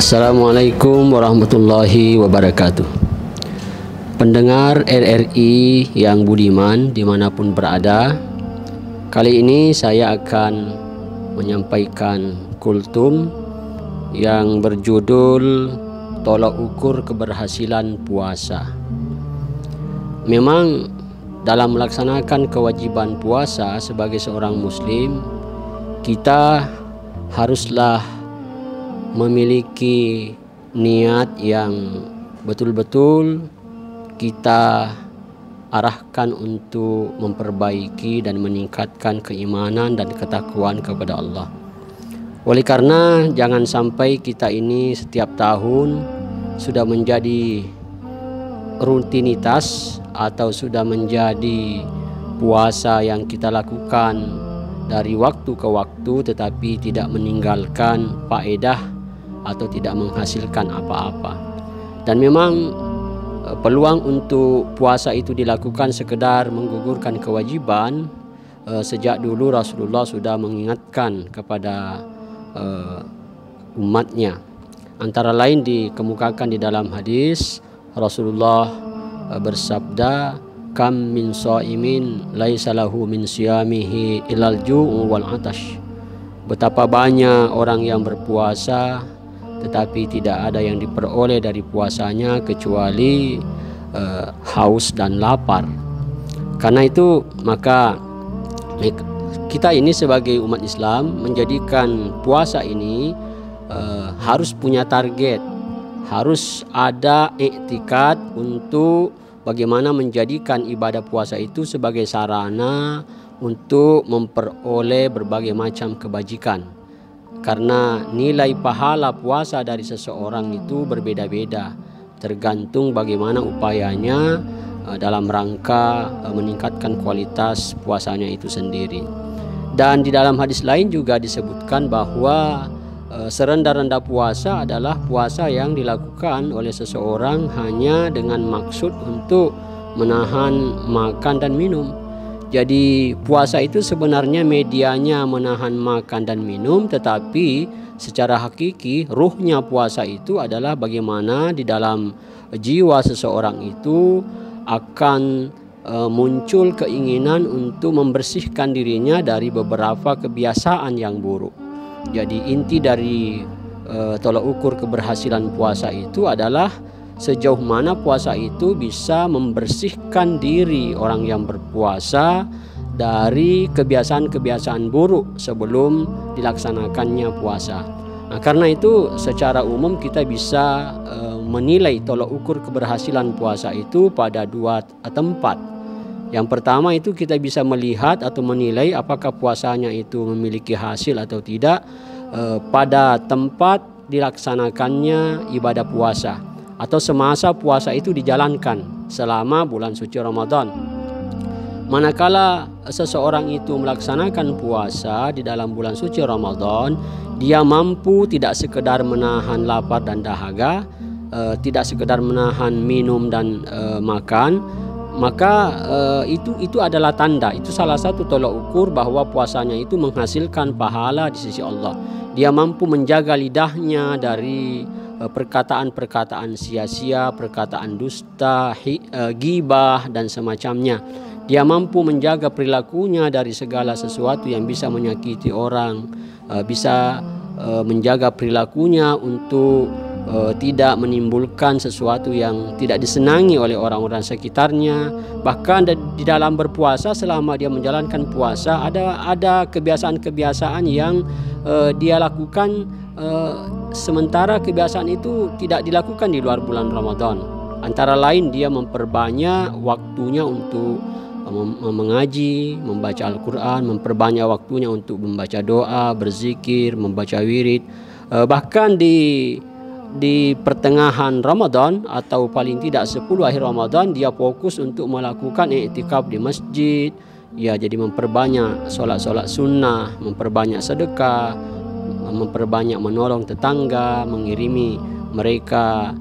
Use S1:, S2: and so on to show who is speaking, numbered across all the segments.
S1: Assalamualaikum warahmatullahi wabarakatuh. Pendengar RRI yang budiman dimanapun berada, kali ini saya akan menyampaikan kultum yang berjudul tolak ukur keberhasilan puasa. Memang dalam melaksanakan kewajiban puasa sebagai seorang muslim, kita haruslah memiliki niat yang betul-betul kita arahkan untuk memperbaiki dan meningkatkan keimanan dan ketakwaan kepada Allah. Oleh karena jangan sampai kita ini setiap tahun sudah menjadi rutinitas atau sudah menjadi puasa yang kita lakukan dari waktu ke waktu tetapi tidak meninggalkan faedah atau tidak menghasilkan apa-apa. Dan memang peluang untuk puasa itu dilakukan sekedar menggugurkan kewajiban. Sejak dulu Rasulullah sudah mengingatkan kepada umatnya. Antara lain dikemukakan di dalam hadis, Rasulullah bersabda, kam min shaimin laisa lahu min siyamihi ilal ju'u wal atash. Betapa banyak orang yang berpuasa tetapi tidak ada yang diperoleh dari puasanya kecuali haus dan lapar. Karena itu maka kita ini sebagai umat Islam menjadikan puasa ini harus punya target, harus ada iktikad untuk bagaimana menjadikan ibadah puasa itu sebagai sarana untuk memperoleh berbagai macam kebajikan. Karena nilai pahala puasa dari seseorang itu berbeda-beda, tergantung bagaimana upayanya dalam rangka meningkatkan kualitas puasanya itu sendiri. Dan di dalam hadis lain juga disebutkan bahwa serendah-rendah puasa adalah puasa yang dilakukan oleh seseorang hanya dengan maksud untuk menahan makan dan minum. Jadi puasa itu sebenarnya medianya menahan makan dan minum, tetapi secara hakiki ruhnya puasa itu adalah bagaimana di dalam jiwa seseorang itu akan muncul keinginan untuk membersihkan dirinya dari beberapa kebiasaan yang buruk. Jadi inti dari tolak ukur keberhasilan puasa itu adalah sejauh mana puasa itu bisa membersihkan diri orang yang berpuasa dari kebiasaan-kebiasaan buruk sebelum dilaksanakannya puasa. Nah, karena itu secara umum kita bisa menilai tolak ukur keberhasilan puasa itu pada dua tempat. Yang pertama itu kita bisa melihat atau menilai apakah puasanya itu memiliki hasil atau tidak pada tempat dilaksanakannya ibadah puasa atau semasa puasa itu dijalankan selama bulan suci Ramadan. Manakala seseorang itu melaksanakan puasa di dalam bulan suci Ramadan, dia mampu tidak sekedar menahan lapar dan dahaga, tidak sekedar menahan minum dan makan, maka itu adalah tanda, itu salah satu tolak ukur bahwa puasanya itu menghasilkan pahala di sisi Allah. Dia mampu menjaga lidahnya dari perkataan-perkataan sia-sia, perkataan dusta, ghibah dan semacamnya. Dia mampu menjaga perilakunya dari segala sesuatu yang bisa menyakiti orang, bisa menjaga perilakunya untuk tidak menimbulkan sesuatu yang tidak disenangi oleh orang-orang sekitarnya. Bahkan di dalam berpuasa, selama dia menjalankan puasa, ada kebiasaan-kebiasaan yang dia lakukan sementara kebiasaan itu tidak dilakukan di luar bulan Ramadan. Antara lain dia memperbanyak waktunya untuk mengaji, membaca Al-Quran, memperbanyak waktunya untuk membaca doa, berzikir, membaca wirid. Bahkan di pertengahan Ramadan atau paling tidak 10 akhir Ramadan dia fokus untuk melakukan i'tikaf di masjid. Ya, jadi memperbanyak solat-solat sunnah, memperbanyak sedekah, memperbanyak menolong tetangga, mengirimi mereka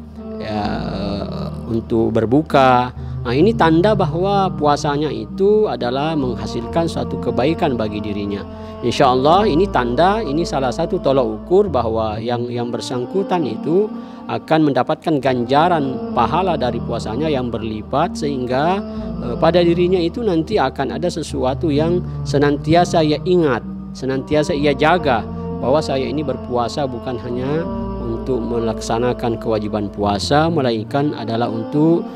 S1: untuk berbuka. Nah, ini tanda bahwa puasanya itu adalah menghasilkan suatu kebaikan bagi dirinya. Insya Allah ini tanda, ini salah satu tolak ukur bahwa yang bersangkutan itu akan mendapatkan ganjaran pahala dari puasanya yang berlipat, sehingga pada dirinya itu nanti akan ada sesuatu yang senantiasa ia ingat, senantiasa ia jaga, bahwa saya ini berpuasa bukan hanya untuk melaksanakan kewajiban puasa, melainkan adalah untuk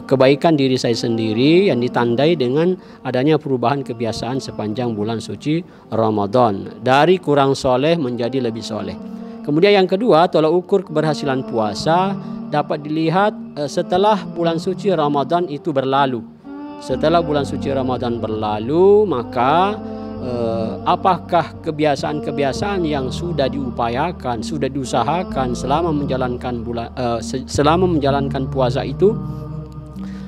S1: kebaikan diri saya sendiri yang ditandai dengan adanya perubahan kebiasaan sepanjang bulan suci Ramadan, dari kurang soleh menjadi lebih soleh. Kemudian yang kedua, tolak ukur keberhasilan puasa dapat dilihat setelah bulan suci Ramadan itu berlalu. Setelah bulan suci Ramadan berlalu, maka apakah kebiasaan-kebiasaan yang sudah diupayakan, sudah diusahakan selama menjalankan puasa itu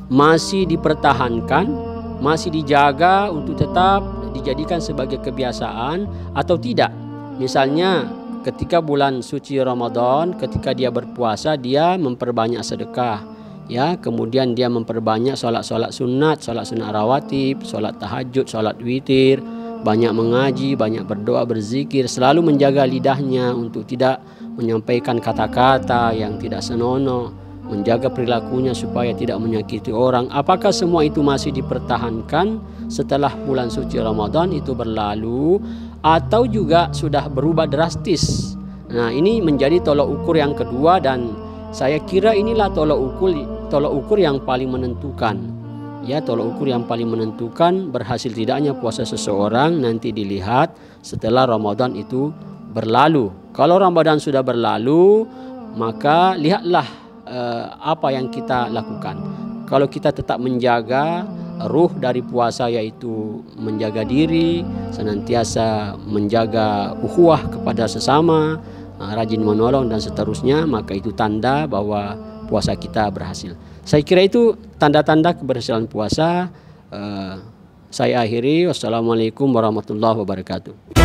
S1: masih dipertahankan, masih dijaga untuk tetap dijadikan sebagai kebiasaan atau tidak. Misalnya ketika bulan suci Ramadan, ketika dia berpuasa, dia memperbanyak sedekah, ya, kemudian dia memperbanyak sholat sunat rawatib, sholat tahajud, sholat witir, banyak mengaji, banyak berdoa, berzikir, selalu menjaga lidahnya untuk tidak menyampaikan kata-kata yang tidak senonoh, menjaga perilakunya supaya tidak menyakiti orang. Apakah semua itu masih dipertahankan setelah bulan suci Ramadan itu berlalu, atau juga sudah berubah drastis? Nah, ini menjadi tolak ukur yang kedua, dan saya kira inilah tolak ukur yang paling menentukan. Ya, tolak ukur yang paling menentukan berhasil tidaknya puasa seseorang nanti dilihat setelah Ramadan itu berlalu. Kalau Ramadan sudah berlalu, maka lihatlah apa yang kita lakukan. Kalau kita tetap menjaga ruh dari puasa, yaitu menjaga diri, senantiasa menjaga ukhuwah kepada sesama, rajin menolong dan seterusnya, maka itu tanda bahwa puasa kita berhasil. Saya kira itu tanda-tanda keberhasilan puasa. Saya akhiri. Wassalamualaikum warahmatullahi wabarakatuh.